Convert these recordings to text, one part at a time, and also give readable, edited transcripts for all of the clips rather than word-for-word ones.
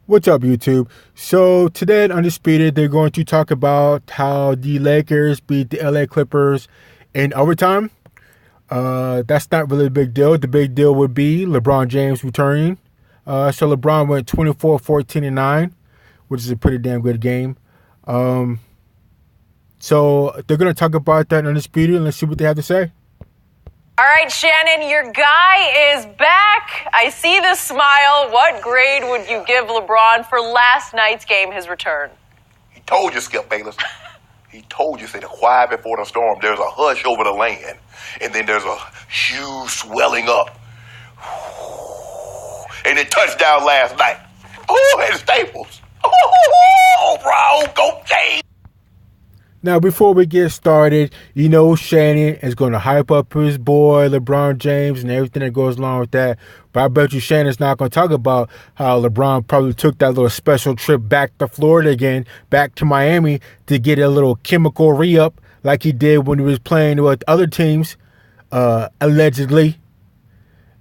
What's up, YouTube? So today at Undisputed, they're going to talk about how the Lakers beat the LA Clippers in overtime. That's not really a big deal. The big deal would be LeBron James returning. So LeBron went 24, 14, and 9, which is a pretty damn good game. So they're going to talk about that in Undisputed, and let's see what they have to say. All right, Shannon, your guy is back. I see the smile. What grade would you give LeBron for last night's game, his return? He told you, Skip Bayless. He told you, say the quiet before the storm. There's a hush over the land, and then there's a huge swelling up. And it touchdown last night. Oh, and Staples. Oh, bro, go James. Now, before we get started, you know Shannon is going to hype up his boy LeBron James and everything that goes along with that. But I bet you Shannon's not going to talk about how LeBron probably took that little special trip back to Florida again, back to Miami, to get a little chemical re-up like he did when he was playing with other teams, allegedly.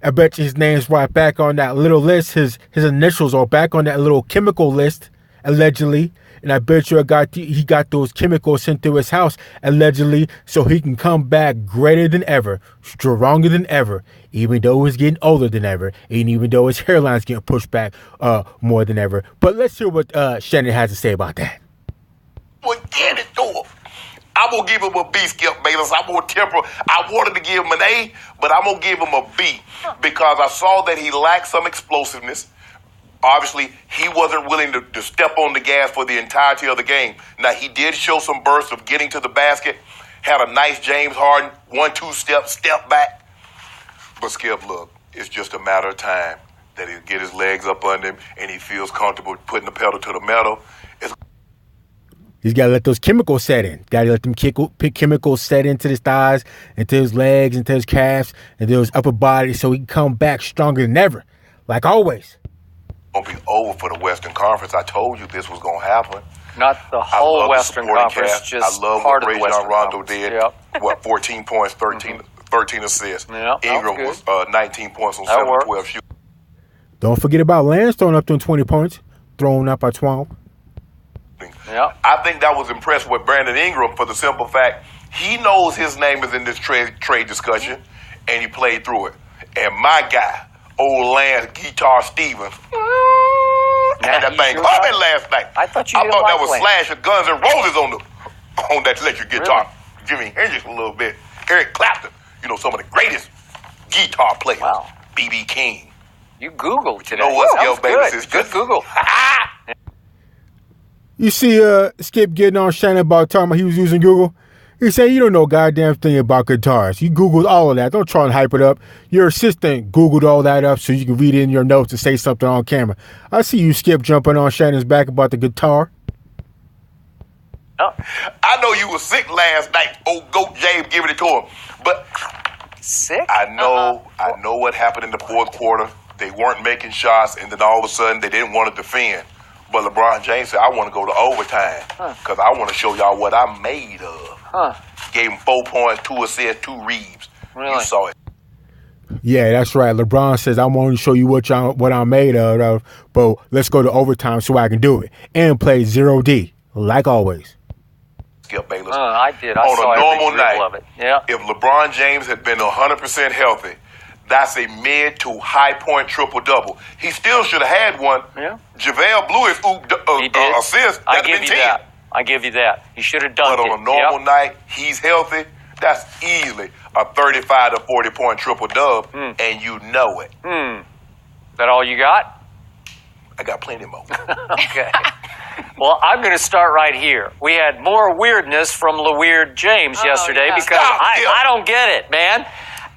I bet you his name's right back on that little list. His initials are back on that little chemical list, allegedly. And I bet you he got those chemicals sent to his house, allegedly, so he can come back greater than ever, stronger than ever, even though he's getting older than ever, and even though his hairline's getting pushed back more than ever. But let's hear what Shannon has to say about that. Well, get it to him. I'm going to give him a B, Skip Bayless. I'm going to temper. I wanted to give him an A, but I'm going to give him a B because I saw that he lacked some explosiveness. Obviously, he wasn't willing to step on the gas for the entirety of the game. Now, he did show some bursts of getting to the basket, had a nice James Harden 1-2 step back. But Skip, look, it's just a matter of time that he'll get his legs up under him and he feels comfortable putting the pedal to the metal. He's got to let those chemicals set in. Got to let them chemicals set into his thighs, into his legs, into his calves, into his upper body so he can come back stronger than ever, like always. Going to be over for the Western Conference. I told you this was going to happen. Not the whole Western Conference, cast. just I love part what of the Western Rondo Conference. did. Yep. What, 14 points, 13 assists. Yep, Ingram was 19 points on That 7 worked. 12 shooting. Don't forget about Lance throwing up to 20 points, thrown up by 12. Yep. I think that was impressed with Brandon Ingram for the simple fact he knows his name is in this trade discussion, and he played through it. And my guy, old Lance Guitar Stevens, had that thing popping last night. I thought you I didn't thought that like was Lance. Slash of Guns N' Roses on that electric guitar. Jimi Hendrix a little bit. Eric Clapton, some of the greatest guitar players. Wow. B.B. King. You Googled today. You know what, That was Skip Bayless? good. It's Good just- Google. You see Skip getting on Shannon about talking about he was using Google. He said, you don't know a goddamn thing about guitars. You Googled all of that. Don't try and hype it up. Your assistant Googled all that up so you can read it in your notes and say something on camera. I see you, Skip, jumping on Shannon's back about the guitar. Oh, I know you were sick last night. Old Goat James giving it to him. But sick? I know what happened in the fourth quarter. They weren't making shots, and then all of a sudden they didn't want to defend. But LeBron James said, I want to go to overtime because I want to show y'all what I'm made of. Gave him 4 points, 2 assists, 2 reads. Really? You saw it. Yeah, that's right. LeBron says, I want to show you what I'm made of, but let's go to overtime so I can do it. And play 0D, like always. Skip Bayless. I did. I On saw a normal every dribble night, of it. Yeah. if LeBron James had been 100% healthy, that's a mid to high point triple-double. He still should have had one. Yeah. JaVale blew his He did. assist. I That'd give been you 10. that. I give you that. He should have done But it. on a normal night, he's healthy. That's easily a 35 to 40 point triple-dub, and you know it. That all you got? I got plenty more. Okay. Well, I'm going to start right here. We had more weirdness from LeWeird James yesterday yeah. because Stop, Skip. I don't get it, man.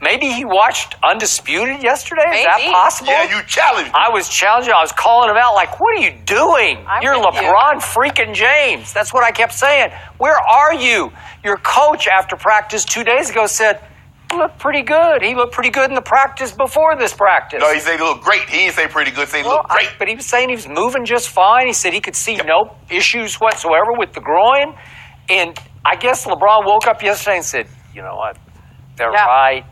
Maybe he watched Undisputed yesterday? Is that Maybe. possible? Yeah, you challenged me. I was challenging. I was calling him out like, what are you doing? I'm You're with you. LeBron freaking James. That's what I kept saying. Where are you? Your coach after practice 2 days ago said, he looked pretty good. He looked pretty good in the practice before this practice. No, he said he looked great. He didn't say pretty good. He said he looked great. But he was saying he was moving just fine. He said he could see no issues whatsoever with the groin. And I guess LeBron woke up yesterday and said, you know what? They're Yeah. right.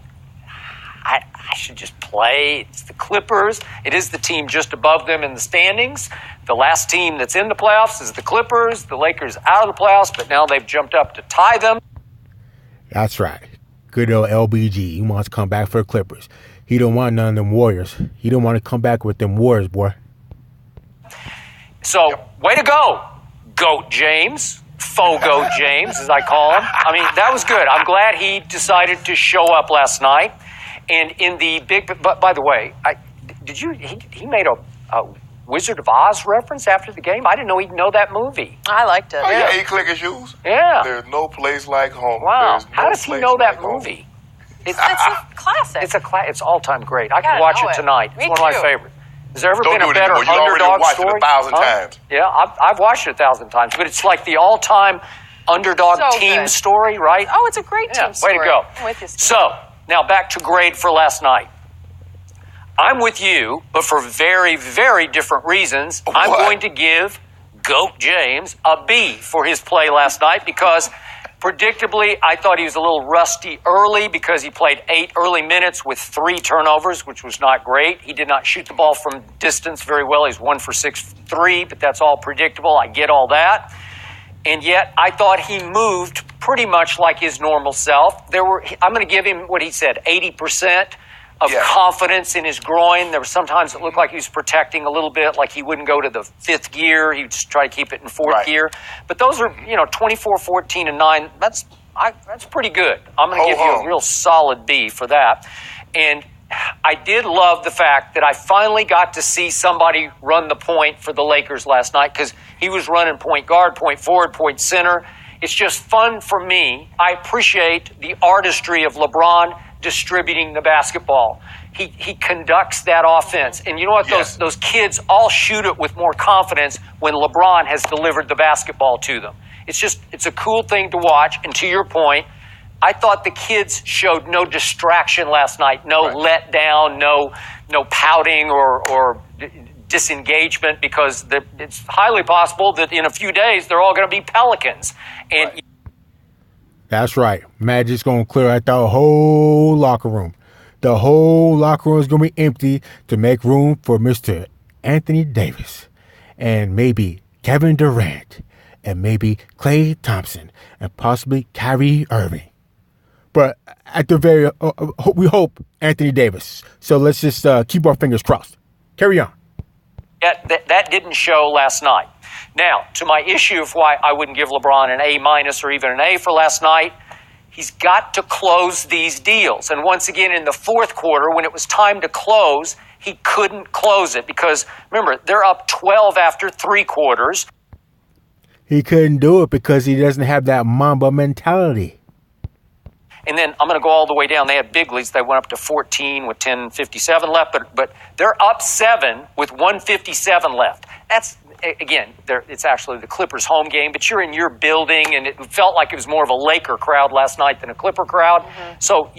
I should just play. It's the Clippers. It is the team just above them in the standings. The last team that's in the playoffs is the Clippers. The Lakers out of the playoffs, but now they've jumped up to tie them. That's right. Good old LBG. He wants to come back for the Clippers. He don't want none of them Warriors. He don't want to come back with them Warriors, boy. So, way to go, Goat James. Faux Goat James, as I call him. I mean, that was good. I'm glad he decided to show up last night. And in the big, but by the way, he made a Wizard of Oz reference after the game? I didn't know he'd know that movie. I liked it. Oh, yeah, he click his shoes. Yeah. There's no place like home. Wow. No How does he know that movie? It's a classic. It's all-time great. I Gotta could watch know it tonight. Me It's one of my too. favorites. Has there ever Don't been do a it better anymore. You already underdog watched it story? 1,000 times. Yeah, I've watched it 1,000 times, but it's like the all-time underdog So team good. story, right? Oh, it's a great team story. Way to go. I'm with you, Steve. So, now back to grade for last night. I'm with you, but for very, very different reasons. I'm What? going to give Goat James a B for his play last night because, predictably, I thought he was a little rusty early because he played 8 early minutes with 3 turnovers, which was not great. He did not shoot the ball from distance very well. He's 1 for 6 from 3, but that's all predictable. I get all that. And yet, I thought he moved pretty much like his normal self. I'm going to give him what he said, 80% of confidence in his groin. There were sometimes it looked like he was protecting a little bit, like he wouldn't go to the 5th gear. He would just try to keep it in 4th gear. But those are, 24, 14, and 9. That's pretty good. I'm going to give you a real solid B for that. And I did love the fact that I finally got to see somebody run the point for the Lakers last night because he was running point guard, point forward, point center. It's just fun for me. I appreciate the artistry of LeBron distributing the basketball. He conducts that offense. And you know what? Yes. Those kids all shoot it with more confidence when LeBron has delivered the basketball to them. It's a cool thing to watch. And to your point, I thought the kids showed no distraction last night, no letdown, no pouting or disengagement because it's highly possible that in a few days they're all going to be Pelicans. And That's right. Magic's going to clear out the whole locker room. The whole locker room is going to be empty to make room for Mr. Anthony Davis and maybe Kevin Durant and maybe Klay Thompson and possibly Kyrie Irving. But at the very, we hope Anthony Davis. So let's just keep our fingers crossed. Carry on. That didn't show last night. Now, to my issue of why I wouldn't give LeBron an A- or even an A for last night, he's got to close these deals. And once again, in the 4th quarter, when it was time to close, he couldn't close it because, remember, they're up 12 after 3 quarters. He couldn't do it because he doesn't have that Mamba mentality. And then I'm going to go all the way down. They had big leads. They went up to 14 with 10:57 left, but they're up 7 with 1:57 left. That's, again, it's actually the Clippers' home game, but you're in your building, and it felt like it was more of a Laker crowd last night than a Clipper crowd. Mm-hmm. So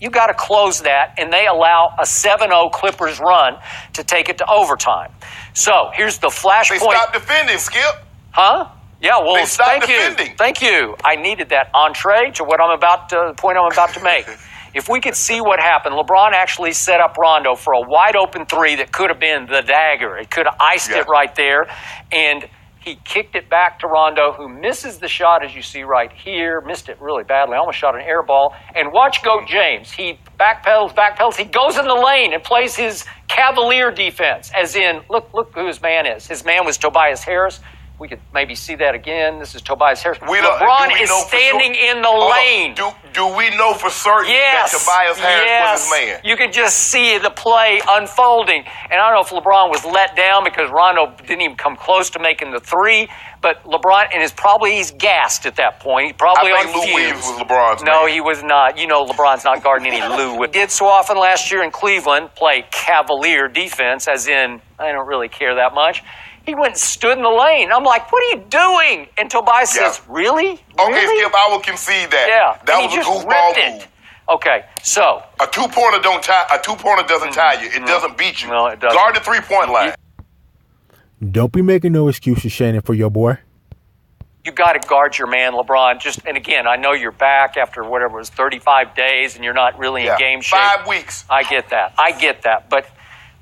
you got to close that, and they allow a 7-0 Clippers run to take it to overtime. So here's the flashpoint. They stopped defending, Skip. Huh? Yeah, well, They stopped thank you. defending. Thank you. I needed that entree to the point I'm about to make. If we could see what happened, LeBron actually set up Rondo for a wide open 3 that could have been the dagger. It could have iced it right there. And he kicked it back to Rondo, who misses the shot, as you see right here. Missed it really badly. Almost shot an air ball. And watch Goat James. He backpedals. He goes in the lane and plays his cavalier defense, as in, look who his man is. His man was Tobias Harris. We could maybe see that again. This is Tobias Harris. LeBron is standing in the lane. Do we know for certain that Tobias Harris was his man? You could just see the play unfolding. And I don't know if LeBron was let down because Rondo didn't even come close to making the 3. But LeBron, and he's gassed at that point. He's probably on fumes. Lou Williams was LeBron's No, man. he was not. You know LeBron's not guarding any Lou. He did so often last year in Cleveland, play cavalier defense, as in, I don't really care that much. He went and stood in the lane. I'm like, what are you doing? And Tobias says, really? Okay, Really? Skip, I will concede that. Yeah. That And was he a just goofball ripped move. it. Okay, so. A two-pointer doesn't tie you. It doesn't beat you. No, it doesn't. Guard the 3-point line. Don't be making no excuses, Shannon, for your boy. You got to guard your man, LeBron. And again, I know you're back after whatever it was, 35 days, and you're not really in game shape. 5 weeks. I get that. But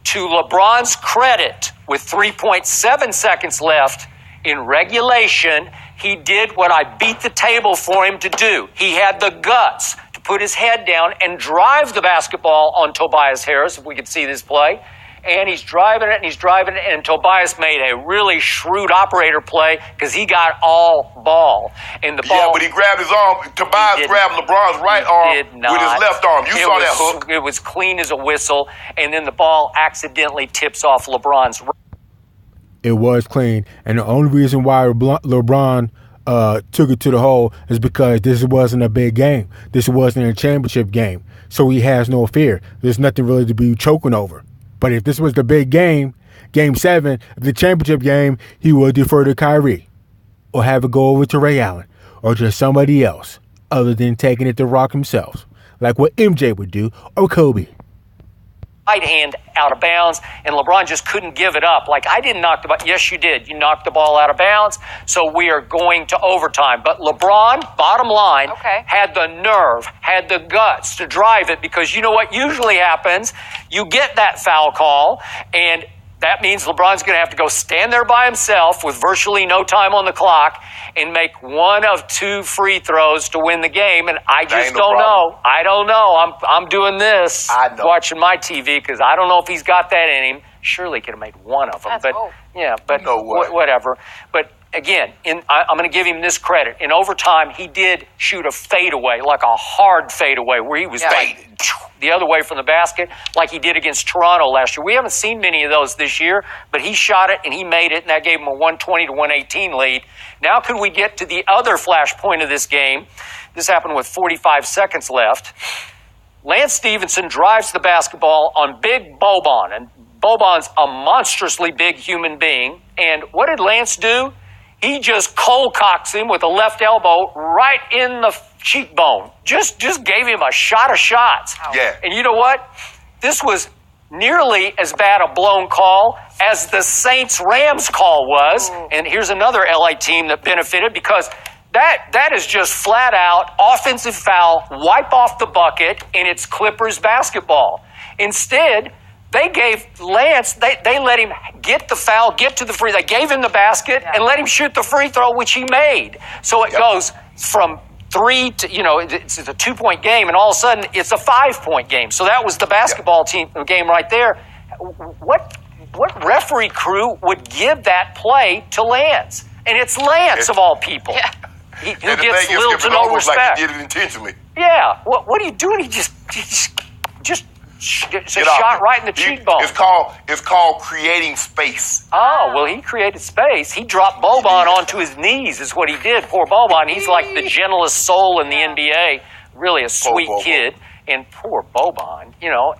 to LeBron's credit, with 3.7 seconds left in regulation, he did what I beat the table for him to do. He had the guts to put his head down and drive the basketball on Tobias Harris, if we could see this play. And he's driving it, and Tobias made a really shrewd operator play because he got all ball. And the ball... Yeah, but he grabbed his arm. Tobias grabbed LeBron's right arm with his left arm. You saw that hook. It was clean as a whistle, and then the ball accidentally tips off LeBron's right. It was clean, and the only reason why LeBron took it to the hole is because this wasn't a big game. This wasn't a championship game, so he has no fear. There's nothing really to be choking over. But if this was the big game, Game 7, the championship game, he would defer to Kyrie or have it go over to Ray Allen or just somebody else other than taking it to Rock himself, like what MJ would do or Kobe. Right hand out of bounds, and LeBron just couldn't give it up. Like, I didn't knock the ball. Yes, you did. You knocked the ball out of bounds, so we are going to overtime. But LeBron, bottom line, had the nerve, had the guts to drive it, because you know what usually happens? You get that foul call, and that means LeBron's going to have to go stand there by himself with virtually no time on the clock and make one of 2 free throws to win the game. And I just don't know. I don't know. I'm doing this, watching my TV, because I don't know if he's got that in him. Surely he could have made one of them. Whatever. But again, I'm going to give him this credit. In overtime, he did shoot a fadeaway, like a hard fadeaway, where he was like the other way from the basket, like he did against Toronto last year. We haven't seen many of those this year, but he shot it and he made it, and that gave him a 120 to 118 lead. Now can we get to the other flashpoint of this game? This happened with 45 seconds left. Lance Stevenson drives the basketball on Big Boban, and Boban's a monstrously big human being. And what did Lance do? He just cold cocks him with a left elbow right in the cheekbone. Just gave him a shot of shots. Yeah. And you know what? This was nearly as bad a blown call as the Saints-Rams call was. And here's another LA team that benefited, because that is just flat out offensive foul, wipe off the bucket, and it's Clippers basketball. Instead, they gave Lance, they let him get the foul, get to the free. They gave him the basket and let him shoot the free throw, which he made. So it goes from 3 to, it's a 2-point game, and all of a sudden it's a 5-point game. So that was the basketball team game right there. What referee crew would give that play to Lance? And it's Lance, of all people. Yeah. Who gets little to no respect. Like he did it intentionally. Yeah. What are you doing? He just it's a shot right in the cheekbone. It's called creating space. Oh, well, he created space. He dropped Boban onto his knees is what he did. Poor Boban. He's like the gentlest soul in the NBA. Really a sweet kid. And poor Boban,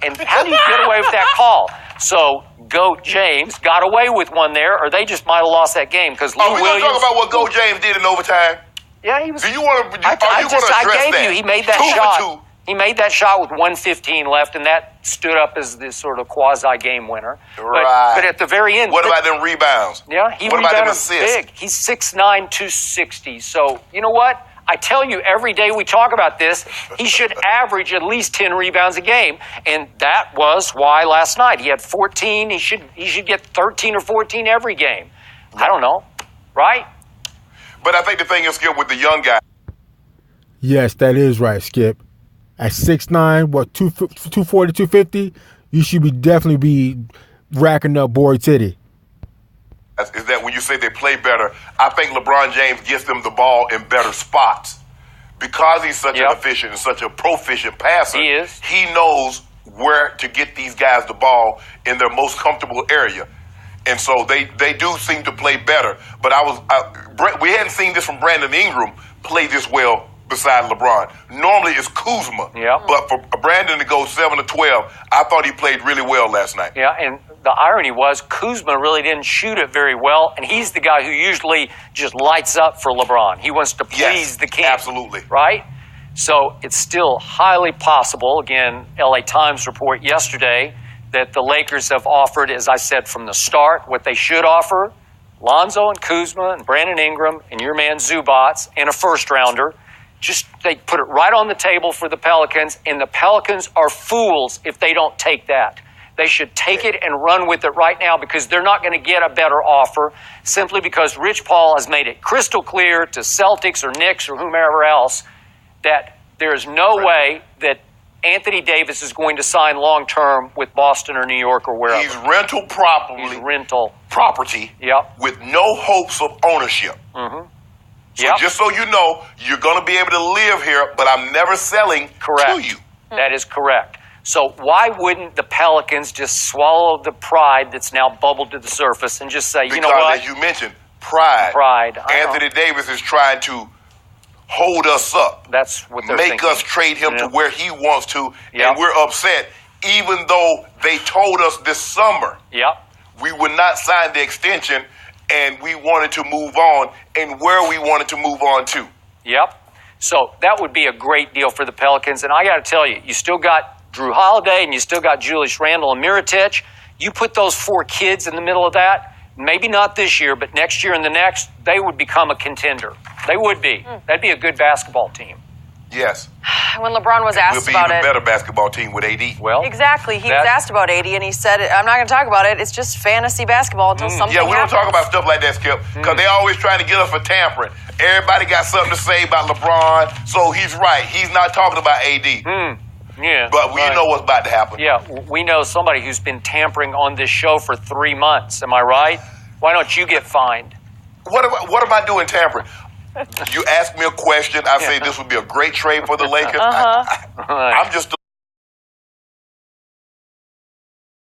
And how do you get away with that call? So Goat James got away with one there, or they just might have lost that game. Because Lou Williams... We're going to talk about what Goat James did in overtime. Yeah, he was... Do you want to address I gave that? you. He made that shot. He made that shot with 1:15 left, and that stood up as this sort of quasi-game winner. Right. But at the very end... What about them rebounds? Yeah, he what about them rebounded assists? big. He's 6'9", 260. So, you know what? I tell you, every day we talk about this, he should average at least 10 rebounds a game. And that was why last night he had 14. He should get 13 or 14 every game. I don't know. Right? But I think the thing is, Skip, with the young guy. Yes, that is right, Skip. At 6'9", 240, 250, you should definitely be racking up boy titty. Is that when you say they play better, I think LeBron James gets them the ball in better spots. Because he's such an efficient and such a proficient passer, he knows where to get these guys the ball in their most comfortable area. And so they do seem to play better. But we hadn't seen this from Brandon Ingram play this well beside LeBron. Normally it's Kuzma. Yeah. But for Brandon to go 7 to 12, I thought he played really well last night. Yeah, and the irony was Kuzma really didn't shoot it very well, and he's the guy who usually just lights up for LeBron. He wants to please the king. Absolutely. Right? So it's still highly possible, again, LA Times report yesterday, that the Lakers have offered, as I said from the start, what they should offer. Lonzo and Kuzma and Brandon Ingram and your man Zubats and a first-rounder. Just they put it right on the table for the Pelicans, and the Pelicans are fools if they don't take that. They should take it and run with it right now because they're not going to get a better offer simply because Rich Paul has made it crystal clear to Celtics or Knicks or whomever else that there is no way that Anthony Davis is going to sign long-term with Boston or New York or wherever. He's rental property. He's rental. Property. Yep. With no hopes of ownership. Mm-hmm. So Yep. just so you know, you're going to be able to live here, but I'm never selling Correct. to you. That is correct. So why wouldn't the Pelicans just swallow the pride that's now bubbled to the surface and just say, Because you know what? as you mentioned, pride. Pride. I know. Anthony Davis is trying to hold us up. That's what they're make thinking. us trade him to where he wants to, Yep. and we're upset, even though they told us this summer Yep. we would not sign the extension, and we wanted to move on, and where we wanted to move on to. Yep. So that would be a great deal for the Pelicans. And I got to tell you, you still got Drew Holiday and you still got Julius Randle and Mirotic. You put those 4 kids in the middle of that, maybe not this year, but next year and the next, they would become a contender. They would be. That'd be a good basketball team. Yes. When LeBron was We'll asked be about even it. better basketball team with AD. Well, Exactly. He was That- asked about 80, and he said, I'm not going to talk about it. It's just fantasy basketball until something Yeah, we don't happens. talk about stuff like that, Skip, because they always trying to get us for tampering. Everybody got something to say about LeBron, so he's right. He's not talking about AD. yeah. But we right. know what's about to happen. Yeah, we know somebody who's been tampering on this show for 3 months. Am I right? Why don't you get fined? What am I doing tampering? You ask me a question, I say this would be a great trade for the Lakers. I'm just